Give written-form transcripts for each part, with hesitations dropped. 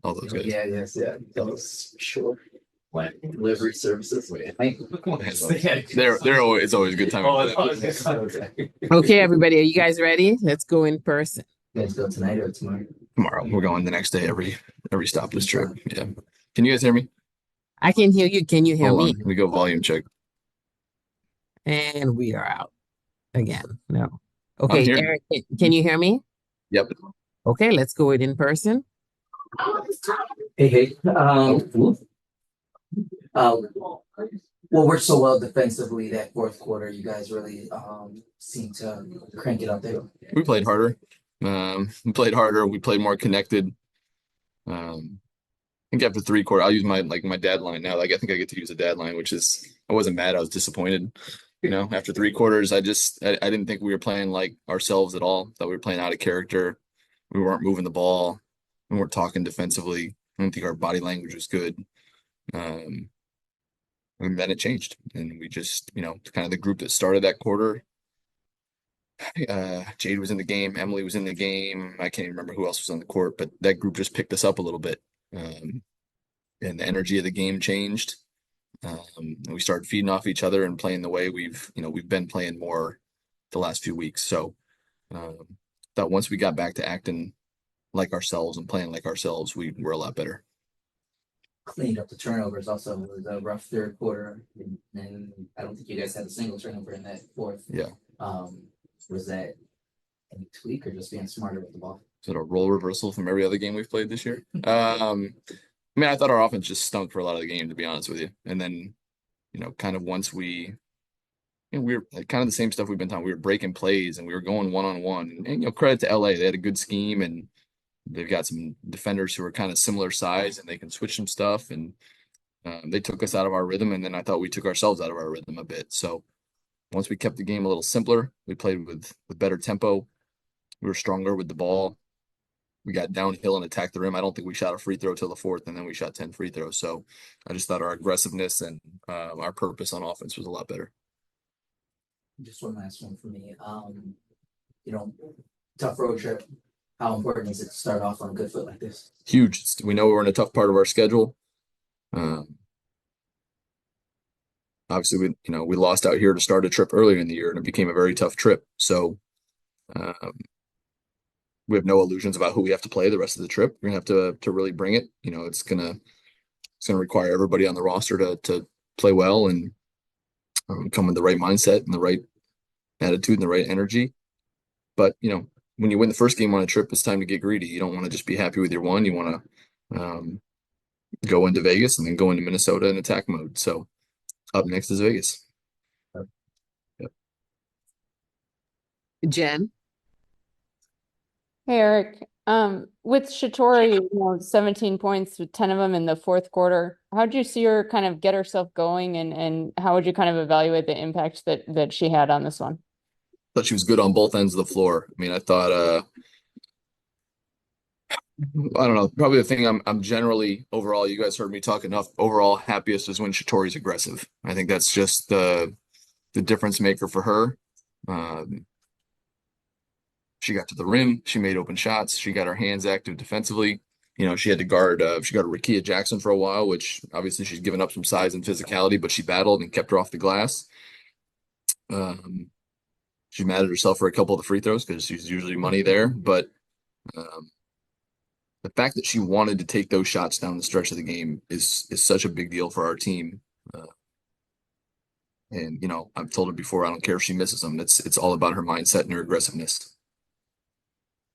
all those guys. Yeah, yes, yeah. Those sure. Like delivery services. Wait, It's always a good time. Okay, everybody, are you guys ready? Let's go in person. You guys go tonight or tomorrow? Tomorrow. We're going the next day every stop this trip. Yeah. Can you guys hear me? I can hear you. Can you hear Hold me? on. Let me go volume check. And we are out again. No. I'm Okay, here. Eric, can you hear me? Yep. Okay, let's go in person. Hey. What worked so well defensively that fourth quarter? You guys really seem to crank it up there. We played harder. We played harder. We played more connected. I think after three quarter, I'll use my dad line now. Like I think I get to use a dad line, which is I wasn't mad. I was disappointed. After three quarters, I didn't think we were playing like ourselves at all. That we were playing out of character. We weren't moving the ball. We weren't talking defensively. I don't think our body language was good. And then it changed, and we just, kind of the group that started that quarter. Jade was in the game. Emily was in the game. I can't even remember who else was on the court, but that group just picked us up a little bit. And the energy of the game changed. And we started feeding off each other and playing the way we've been playing more the last few weeks. So that once we got back to acting like ourselves and playing like ourselves, we were a lot better. Cleaned up the turnovers also. It was a rough third quarter, and I don't think you guys had a single turnover in that fourth. Yeah. Was that any tweak or just being smarter with the ball? Is it a role reversal from every other game we've played this year? I mean, I thought our offense just stunk for a lot of the game, to be honest with you. And then, kind of once we were kind of the same stuff we've been talking. We were breaking plays and we were going one-on-one. And, credit to LA. They had a good scheme and they've got some defenders who are kind of similar size and they can switch some stuff. And they took us out of our rhythm. And then I thought we took ourselves out of our rhythm a bit. So once we kept the game a little simpler, we played with better tempo. We were stronger with the ball. We got downhill and attacked the rim. I don't think we shot a free throw till the fourth, and then we shot 10 free throws. So I just thought our aggressiveness and our purpose on offense was a lot better. Just one last one for me. Tough road trip. How important is it to start off on a good foot like this? Huge. We know we're in a tough part of our schedule. Obviously, we lost out here to start a trip earlier in the year, and it became a very tough trip. So we have no illusions about who we have to play the rest of the trip. We're gonna have to really bring it. It's gonna require everybody on the roster to play well and come with the right mindset and the right attitude and the right energy. But when you win the first game on a trip, it's time to get greedy. You don't want to just be happy with your one. You want to go into Vegas and then go into Minnesota in attack mode. So up next is Vegas. Yep. Jen? Hey, Eric. With Shatori, 17 points with 10 of them in the fourth quarter, how'd you see her kind of get herself going and how would you kind of evaluate the impact that she had on this one? Thought she was good on both ends of the floor. I mean, I thought I don't know, probably the thing I'm generally overall, you guys heard me talk enough, overall happiest is when Shatori's aggressive. I think that's just the difference maker for her. She got to the rim. She made open shots. She got her hands active defensively. She had to guard. She got Rakia Jackson for a while, which obviously she's given up some size and physicality, but she battled and kept her off the glass. She mad at herself for a couple of the free throws because she's usually money there. But the fact that she wanted to take those shots down the stretch of the game is such a big deal for our team. And I've told her before, I don't care if she misses them. It's all about her mindset and her aggressiveness.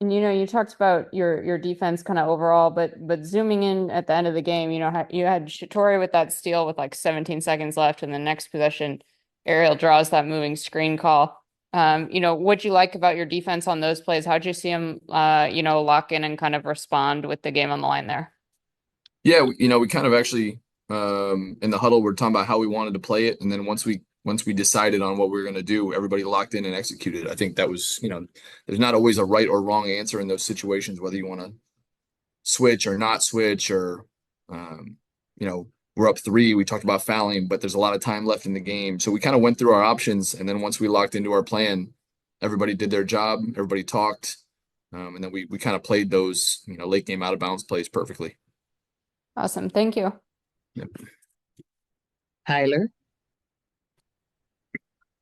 And you talked about your defense kind of overall, but zooming in at the end of the game, you had Shatori with that steal with like 17 seconds left, and the next possession, Ariel draws that moving screen call. What'd you like about your defense on those plays? How'd you see them, lock in and kind of respond with the game on the line there? Yeah, we kind of actually in the huddle we're talking about how we wanted to play it, and then once we decided on what we were going to do, everybody locked in and executed. I think that was, there's not always a right or wrong answer in those situations, whether you want to switch or not switch or, we're up 3. We talked about fouling, but there's a lot of time left in the game. So we kind of went through our options. And then once we locked into our plan, everybody did their job. Everybody talked. And then we kind of played those, late game out of bounds plays perfectly. Awesome. Thank you. Tyler.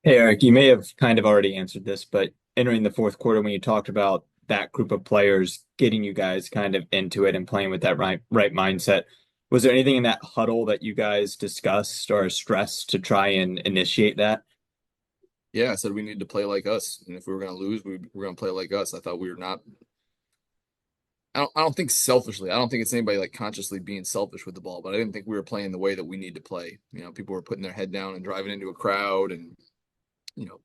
Hey, Eric, you may have kind of already answered this, but entering the fourth quarter, when you talked about that group of players getting you guys kind of into it and playing with that right mindset, was there anything in that huddle that you guys discussed or stressed to try and initiate that? Yeah, I said we need to play like us, and if we were going to lose, we were going to play like us. I thought we were not. I don't think selfishly. I don't think it's anybody like consciously being selfish with the ball, but I didn't think we were playing the way that we need to play. You know, people were putting their head down and driving into a crowd, and you know,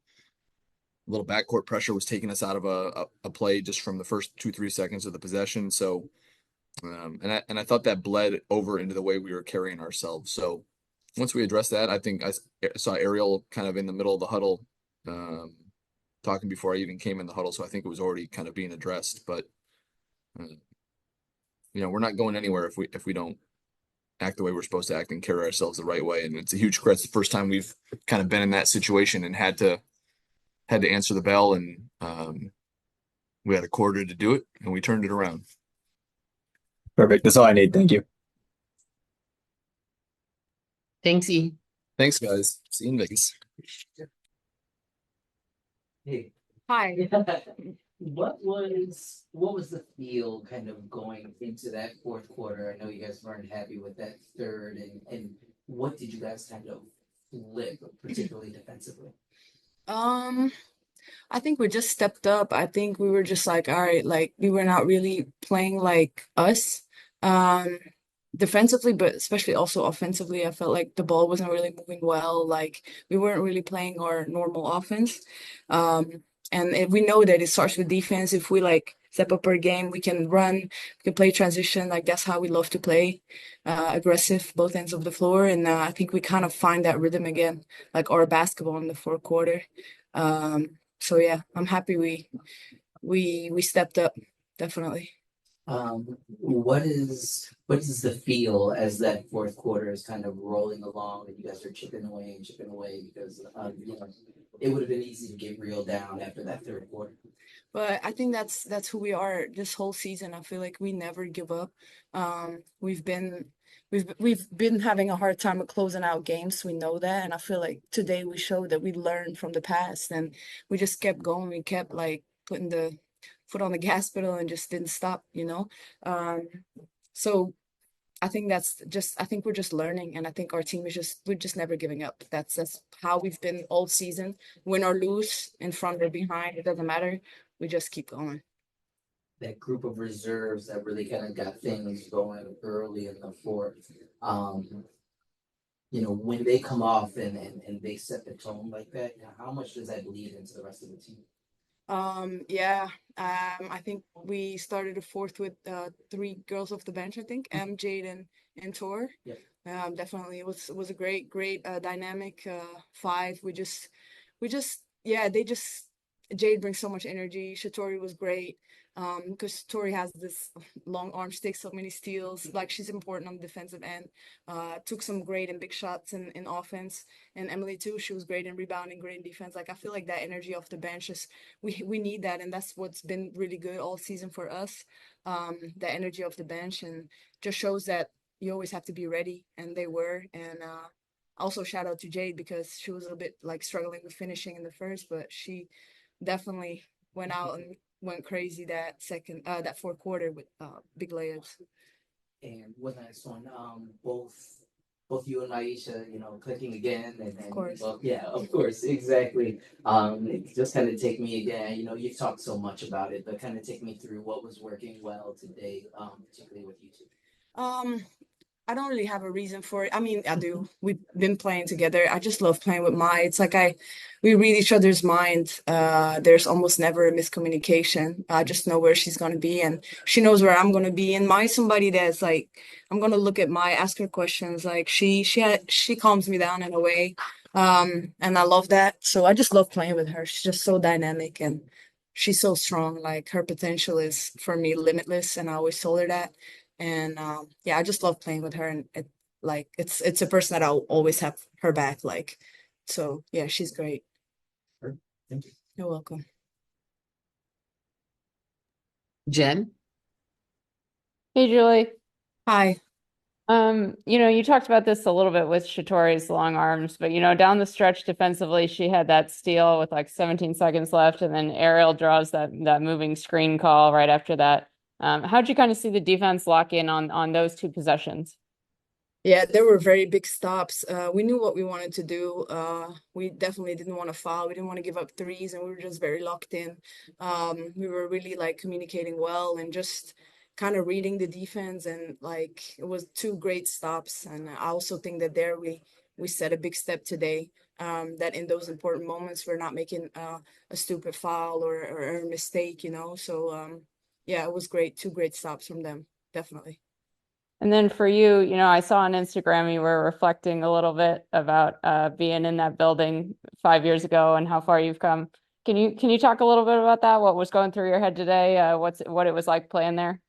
a little backcourt pressure was taking us out of a play just from the first 2-3 seconds of the possession. So, and I thought that bled over into the way we were carrying ourselves. So once we addressed that, I think I saw Ariel kind of in the middle of the huddle, um, talking before I even came in the huddle. So I think it was already kind of being addressed. But you know, we're not going anywhere if we don't act the way we're supposed to act and carry ourselves the right way. And it's a huge credit. It's the first time we've kind of been in that situation and had to answer the bell, and we had a quarter to do it, and we turned it around. Perfect. That's all I need. Thank you. Thanks, E. Thanks, guys. See you in Vegas. Hey. Hi. What was the feel kind of going into that fourth quarter? I know you guys weren't happy with that third, and what did you guys kind of flip, particularly defensively? I think we just stepped up. I think we were just like, all right, like we were not really playing like us, um, defensively, but especially also offensively. I felt like the ball wasn't really moving well. Like we weren't really playing our normal offense. And we know that it starts with defense. If we like step up our game, we can run, we can play transition. Like that's how we love to play, aggressive, both ends of the floor. And I think we kind of find that rhythm again, like our basketball in the fourth quarter. So yeah, I'm happy we stepped up, definitely. What is the feel as that fourth quarter is kind of rolling along and you guys are chipping away and chipping away because it would have been easy to get reeled down after that third quarter. But I think that's who we are this whole season. I feel like we never give up. We've been having a hard time of closing out games. We know that, and I feel like today we showed that we learned from the past, and we just kept going. We kept like putting the foot on the gas pedal and just didn't stop. So I think I think we're just learning, and I think our team is we're just never giving up. That's how we've been all season. Win or lose, in front or behind, it doesn't matter. We just keep going. That group of reserves that really kind of got things going early in the fourth. When they come off and they set the tone like that, how much does that bleed into the rest of the team? Yeah. I think we started the fourth with three girls off the bench, I think. Jade and Tor. Yeah. Definitely it was a great dynamic five. Yeah, Jade brings so much energy. Shatori was great. Because Tori has this long arm, she takes so many steals. Like she's important on the defensive end. Took some great and big shots in offense. And Emily too, she was great in rebounding, great in defense. Like I feel like that energy off the bench is we need that, and that's what's been really good all season for us. The energy off the bench, and just shows that you always have to be ready, and they were. And also shout out to Jade because she was a bit like struggling with finishing in the first, but she definitely went out and went crazy that fourth quarter with big layups. And what nice one. Both you and Myisha, clicking again, and Of course. well, yeah, of course, exactly. Just kind of take me again. You've talked so much about it, but kind of take me through what was working well today, particularly with you two. I don't really have a reason for it. I mean, I do. We've been playing together. I just love playing with Mai. It's like we read each other's mind. There's almost never a miscommunication. I just know where she's gonna be, and she knows where I'm gonna be. And Mai's somebody that's like, I'm gonna look at Mai, ask her questions. Like she calms me down in a way, and I love that. So I just love playing with her. She's just so dynamic and she's so strong. Like her potential is for me limitless, and I always told her that. And yeah, I just love playing with her, and it's a person that I'll always have her back. Like, so yeah, she's great. Sure. Thank you. You're welcome. Jen. Hey, Julie. Hi. You talked about this a little bit with Shatori's long arms, but down the stretch defensively, she had that steal with like 17 seconds left, and then Ariel draws that moving screen call right after that. How'd you kind of see the defense lock in on those two possessions? Yeah, there were very big stops. We knew what we wanted to do. We definitely didn't want to foul. We didn't want to give up threes, and we were just very locked in. We were really like communicating well and just kind of reading the defense, and like it was two great stops. And I also think that there we set a big step today. That in those important moments we're not making a stupid foul or a mistake, So yeah, it was great. Two great stops from them, definitely. And then for you, I saw on Instagram you were reflecting a little bit about being in that building 5 years ago and how far you've come. Can you talk a little bit about that? What was going through your head today? What it was like playing there?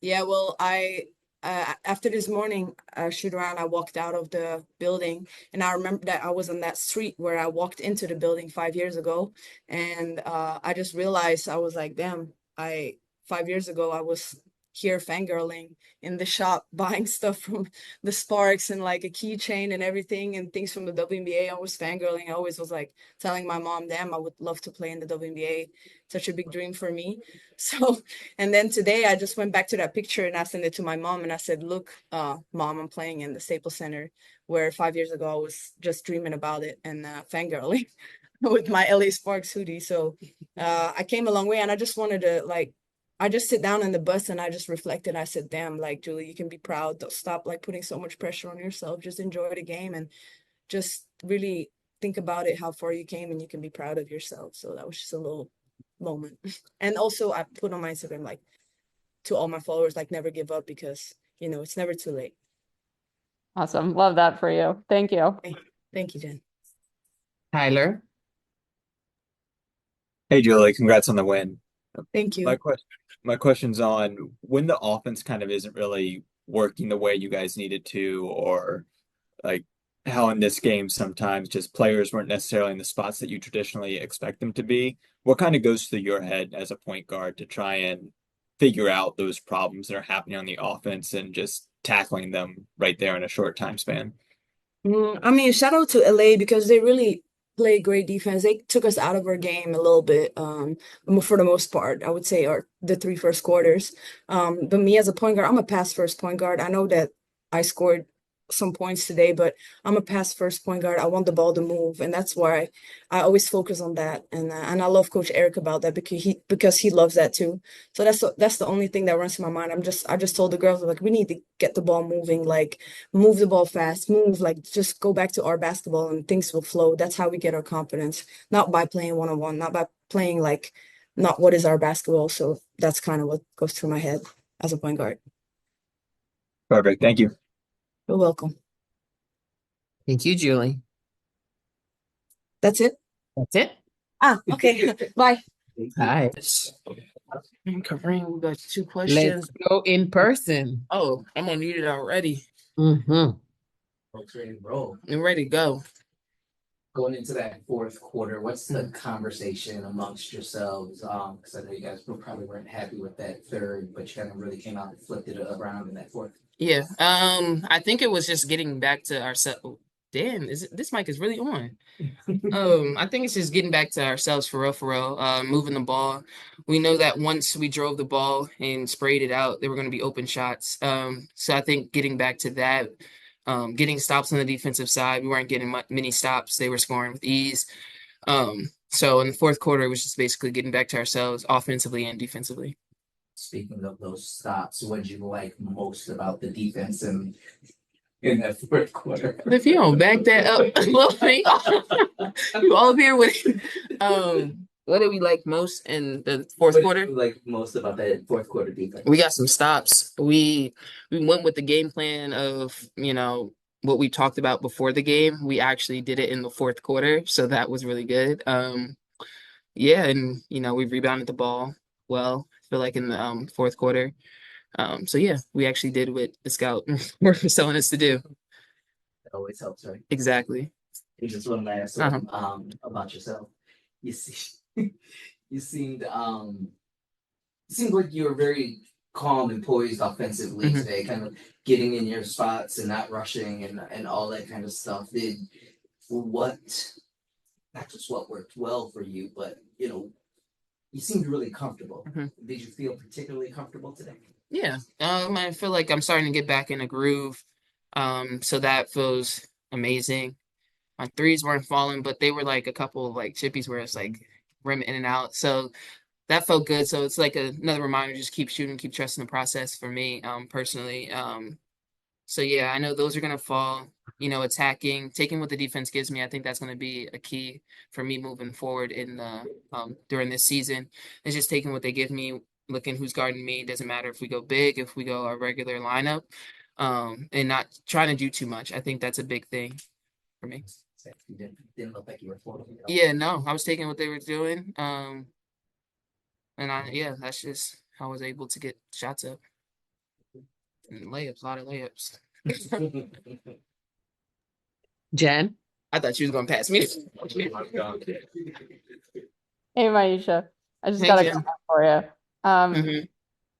Yeah, well, I after this morning shoot around, I walked out of the building, and I remember that I was on that street where I walked into the building 5 years ago, and I just realized I was like, damn, I 5 years ago I was here fangirling in the shop buying stuff from the Sparks and like a keychain and everything and things from the WNBA. I was fangirling. I always was like telling my mom, damn, I would love to play in the WNBA. Such a big dream for me. So and then today I just went back to that picture and I sent it to my mom and I said, look, mom, I'm playing in the Staples Center where 5 years ago I was just dreaming about it and fangirling with my LA Sparks hoodie. So I came a long way and I just wanted to I just sit down in the bus and I just reflected. I said, damn, like Julie, you can be proud. Don't stop like putting so much pressure on yourself. Just enjoy the game and just really think about it, how far you came, and you can be proud of yourself. So that was just a little moment. And also I put on my Instagram like to all my followers, like never give up because it's never too late. Awesome. Love that for you. Thank you. Thank you, Jen. Tyler. Hey, Julie, congrats on the win. Thank you. My question's on when the offense kind of isn't really working the way you guys need it to, or like how in this game sometimes just players weren't necessarily in the spots that you traditionally expect them to be. What kind of goes through your head as a point guard to try and figure out those problems that are happening on the offense and just tackling them right there in a short time span? I mean, shout out to LA because they really play great defense. They took us out of our game a little bit, for the most part, I would say, or the three first quarters. But me as a point guard, I'm a pass first point guard. I know that I scored some points today, but I'm a pass first point guard. I want the ball to move, and that's why I always focus on that. And I love Coach Eric about that because he loves that too. So that's the only thing that runs through my mind. I just told the girls like we need to get the ball moving, like move the ball fast, move, like just go back to our basketball and things will flow. That's how we get our confidence, not by playing one-on-one, not by playing like not what is our basketball. So that's kind of what goes through my head as a point guard. Perfect. Thank you. You're welcome. Thank you, Julie. That's it. That's it. Okay. Bye. Hi. I'm covering. We got two Let's questions. go in person. Oh, I'm unmuted already. Mm-hmm. Folks ready to roll. I'm ready to go. Going into that fourth quarter, what's the conversation amongst yourselves? Because I know you guys probably weren't happy with that third, but you kind of really came out and flipped it around in that fourth. Yeah. I think it was just getting back to ourselves. Damn, this mic is really on. I think it's just getting back to ourselves for real, moving the ball. We know that once we drove the ball and sprayed it out, there were going to be open shots. So I think getting back to that, getting stops on the defensive side, we weren't getting many stops. They were scoring with ease. So in the fourth quarter, it was just basically getting back to ourselves offensively and defensively. Speaking of those stops, what did you like most about the defense in that fourth quarter? If you don't back that up, you all here with what did we like most in the fourth quarter? What did you like most about that fourth quarter defense? We got some stops. We went with the game plan of, what we talked about before the game. We actually did it in the fourth quarter, so that was really good. Yeah, and we rebounded the ball well, I feel like in the fourth quarter. So yeah, we actually did what the scout were telling us to do. It always helps, right? Exactly. I just want to ask about yourself. You see, you seemed like you were very calm and poised offensively Mhm. today, kind of getting in your spots and not rushing and all that kind of stuff. Did what not just what worked well for you, but you seemed really comfortable. Mhm. Did you feel particularly comfortable today? Yeah. I feel like I'm starting to get back in a groove. So that feels amazing. My threes weren't falling, but they were like a couple of like chippies where it's like rim in and out. So that felt good. So it's like another reminder, just keep shooting, keep trusting the process for me, personally. So yeah, I know those are gonna fall. Attacking, taking what the defense gives me. I think that's gonna be a key for me moving forward in the during this season. It's just taking what they give me, looking who's guarding me. It doesn't matter if we go big, if we go our regular lineup, and not trying to do too much. I think that's a big thing for me. You didn't look like you were floating. Yeah, no, I was taking what they were doing. Yeah, that's just how I was able to get shots up and layups, a lot of layups. Jen? I thought she was gonna pass me. Hey, Myisha, I just Hey, got a Jen. comment for you. Hmm.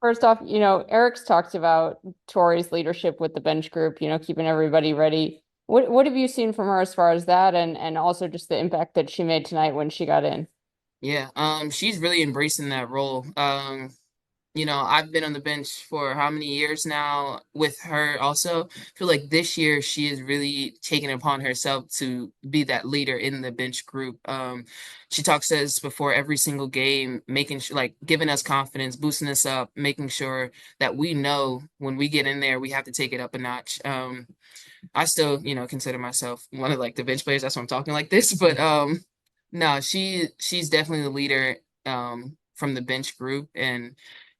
First off, Eric's talked about Tori's leadership with the bench group, keeping everybody ready. What have you seen from her as far as that, and also just the impact that she made tonight when she got in? Yeah, she's really embracing that role. I've been on the bench for how many years now with her also. I feel like this year she is really taking it upon herself to be that leader in the bench group. She talks to us before every single game, making sure, like, giving us confidence, boosting us up, making sure that we know when we get in there, we have to take it up a notch. I still, consider myself one of like the bench players. That's why I'm talking like this. But no, she's definitely the leader from the bench group, and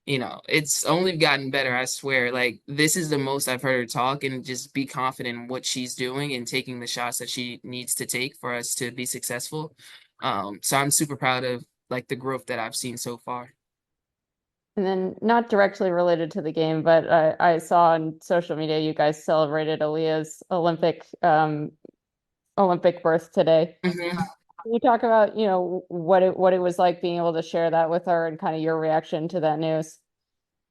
it's only gotten better. I swear. Like this is the most I've heard her talk and just be confident in what she's doing and taking the shots that she needs to take for us to be successful. So I'm super proud of like the growth that I've seen so far. And then, not directly related to the game, but I saw on social media you guys celebrated Aaliyah's Olympic birth today. Hmm. Can you talk about, what it was like being able to share that with her and kind of your reaction to that news?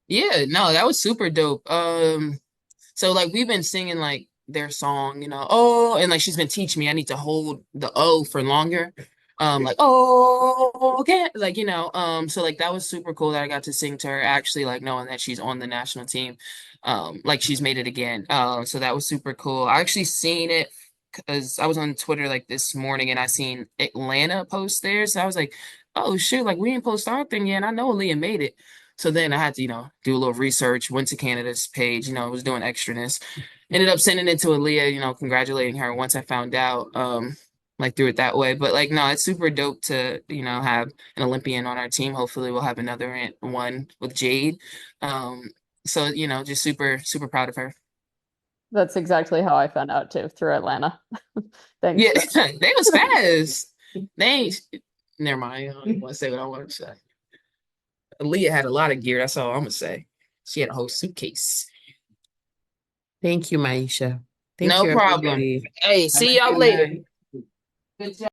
Yeah, no, that was super dope. So like we've been singing like their song, oh, and like she's been teaching me I need to hold the O for longer. Like oh, okay, like so like that was super cool that I got to sing to her actually, like knowing that she's on the national team. Like she's made it again. So that was super cool. I actually seen it because I was on Twitter like this morning and I seen Atlanta post there. So I was like, oh shoot, like we didn't post our thing yet. And I know Aaliyah made it. So then I had to, do a little research, went to Canada's page, was doing extraness. Ended up sending it to Aaliyah, congratulating her once I found out, like through it that way. But like, no, it's super dope to, have an Olympian on our team. Hopefully we'll have another one with Jade. So, just super, super proud of her. That's exactly how I found out too, through Atlanta. Thanks. Yeah, they was fast. They ain't, never mind. I don't even want to say what I want to say. Aaliyah had a lot of gear. That's all I'm gonna say. She had a whole suitcase. Thank you, Myisha. Thank No you, problem. everybody. Hey, see y'all later. Good job.